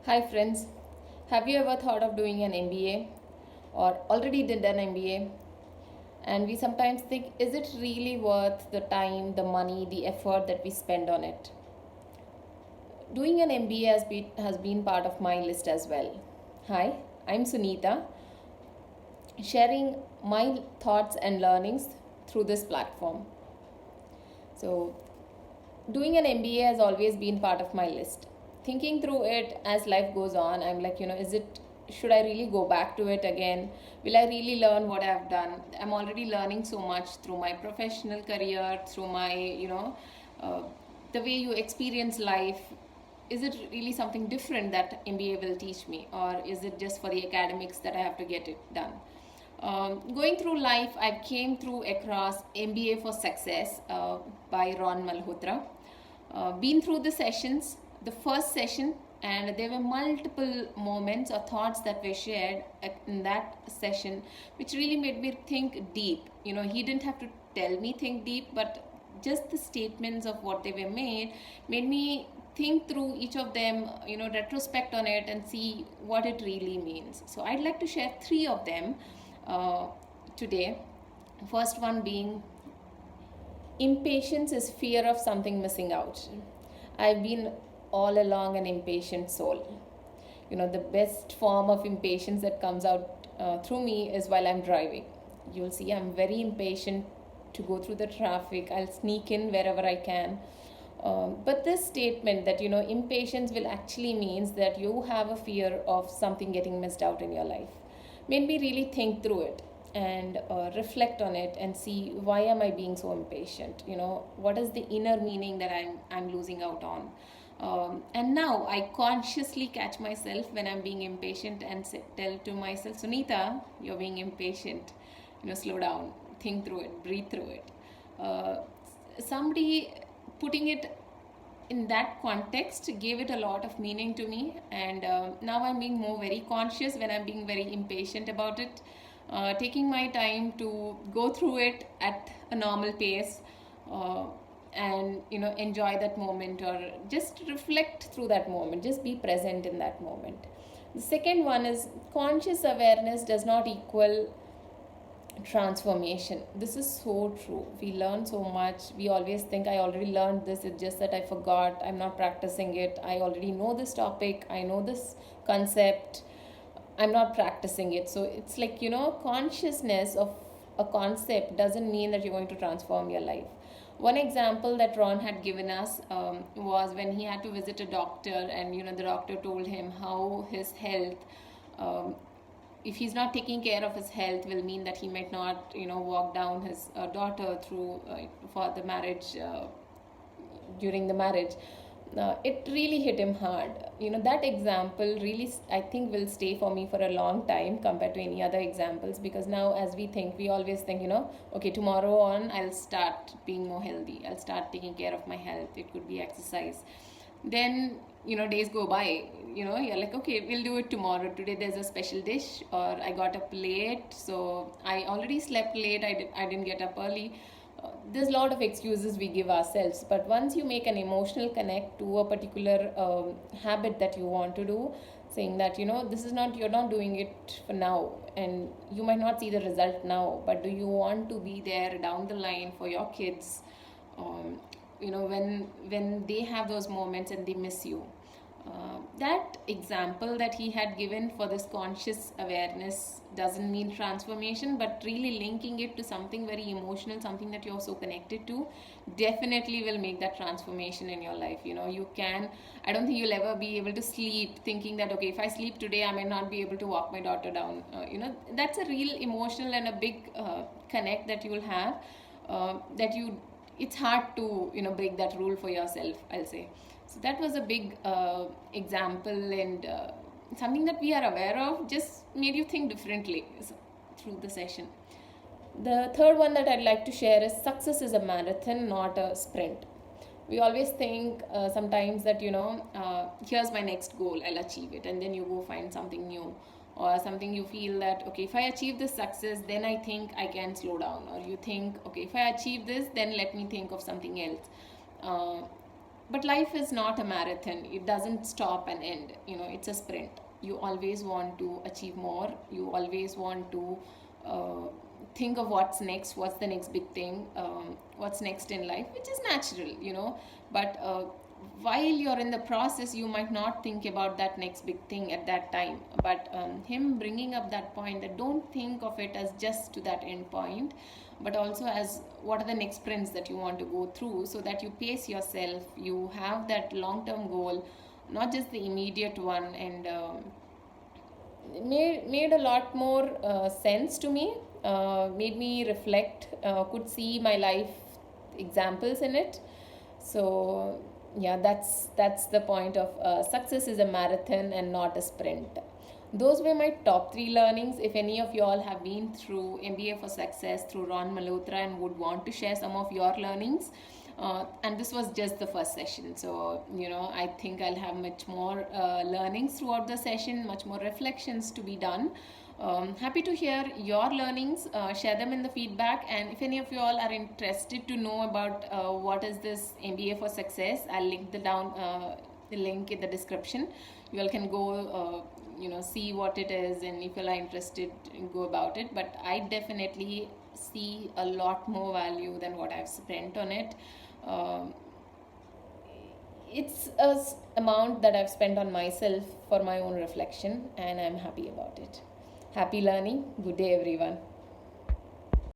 Hi friends, have you ever thought of doing an MBA or already did an MBA? And we sometimes think, is it really worth the time, the money, the effort that we spend on it? Doing an MBA has been part of my list as well. Hi, I'm Sunita, sharing my thoughts and learnings through this platform. So, doing an MBA has always been part of my list. Thinking through it as life goes on, I'm like, is it, should I really go back to it again? Will I really learn what I've done? I'm already learning so much through my professional career, through my, uh, the way you experience life. Is it really something different that MBA will teach me, or is it just for the academics that I have to get it done? Going through life, I came through across MBA for Success by Ron Malhotra. Been through the sessions, the first session, and there were multiple moments or thoughts that were shared in that session, which really made me think deep. He didn't have to tell me think deep, but just the statements of what they were made me think through each of them, retrospect on it and see what it really means. So I'd like to share three of them uh, today. First one being, impatience is fear of something missing out. I've been all along an impatient soul. The best form of impatience that comes out through me is while I'm driving. You'll see I'm very impatient to go through the traffic. I'll sneak in wherever I can. But this statement that impatience will actually means that you have a fear of something getting missed out in your life made me really think through it and reflect on it and see, why am I being so impatient? What is the inner meaning that I'm losing out on? And now I consciously catch myself when I'm being impatient and tell to myself, Sunita, you're being impatient. Slow down, think through it, breathe through it. Uh, Somebody putting it in that context gave it a lot of meaning to me, and now I'm being more very conscious when I'm being very impatient about it, taking my time to go through it at a normal pace, uh, and enjoy that moment, or just reflect through that moment, just be present in that moment. The second one is, conscious awareness does not equal transformation. This is so true. We learn so much. We always think, I already learned this, it's just that I forgot, I'm not practicing it. I already know this topic, I know this concept, I'm not practicing it. So it's like, consciousness of a concept doesn't mean that you're going to transform your life. One example that Ron had given us was when he had to visit a doctor, and the doctor told him how his health, um, if he's not taking care of his health, will mean that he might not walk down his daughter through for the marriage, during the marriage. It really hit him hard. That example really, I think, will stay for me for a long time compared to any other examples, because now as we think, we always think, okay, tomorrow on I'll start being more healthy, I'll start taking care of my health. It could be exercise. Then days go by, you're like, okay, we'll do it tomorrow. Today there's a special dish, or I got up late, so I already slept late, I didn't get up early. There's a lot of excuses we give ourselves, but once you make an emotional connect to a particular habit that you want to do, saying that this is not, you're not doing it for now, and you might not see the result now, but do you want to be there down the line for your kids, when they have those moments and they miss you. That example that he had given for this conscious awareness doesn't mean transformation, but really linking it to something very emotional, something that you're so connected to, definitely will make that transformation in your life. I don't think you'll ever be able to sleep thinking that, okay, if I sleep today, I may not be able to walk my daughter down. That's a real emotional and a big connect that you will have, that you it's hard to break that rule for yourself, I'll say. So that was a big example, and something that we are aware of, just made you think differently through the session. The third one that I'd like to share is, success is a marathon, not a sprint. We always think sometimes that here's my next goal, I'll achieve it, and then you go find something new, or something you feel that, okay, if I achieve this success, then I think I can slow down, or you think, okay, if I achieve this, then let me think of something else. But life is not a marathon. It doesn't stop and end. It's a sprint. You always want to achieve more. You always want to uh, think of what's next, what's the next big thing, what's next in life, which is natural. But while you're in the process, you might not think about that next big thing at that time. But him bringing up that point, that don't think of it as just to that end point, but also as what are the next sprints that you want to go through, so that you pace yourself, you have that long term goal, not just the immediate one. And made a lot more sense to me, made me reflect, could see my life examples in it. So yeah, that's the point of success is a marathon and not a sprint. Those were my top 3 learnings. If any of you all have been through MBA for Success through Ron Malhotra and would want to share some of your learnings, and this was just the first session, so I think I'll have much more learnings throughout the session, much more reflections to be done. Happy to hear your learnings, share them in the feedback. And if any of you all are interested to know about what is this MBA for Success, I'll link the link in the description. You all can go see what it is, and if you are interested, go about it. But I definitely see a lot more value than what I've spent on it. um, it's a amount that I've spent on myself for my own reflection, and I'm happy about it. Happy learning. Good day, everyone.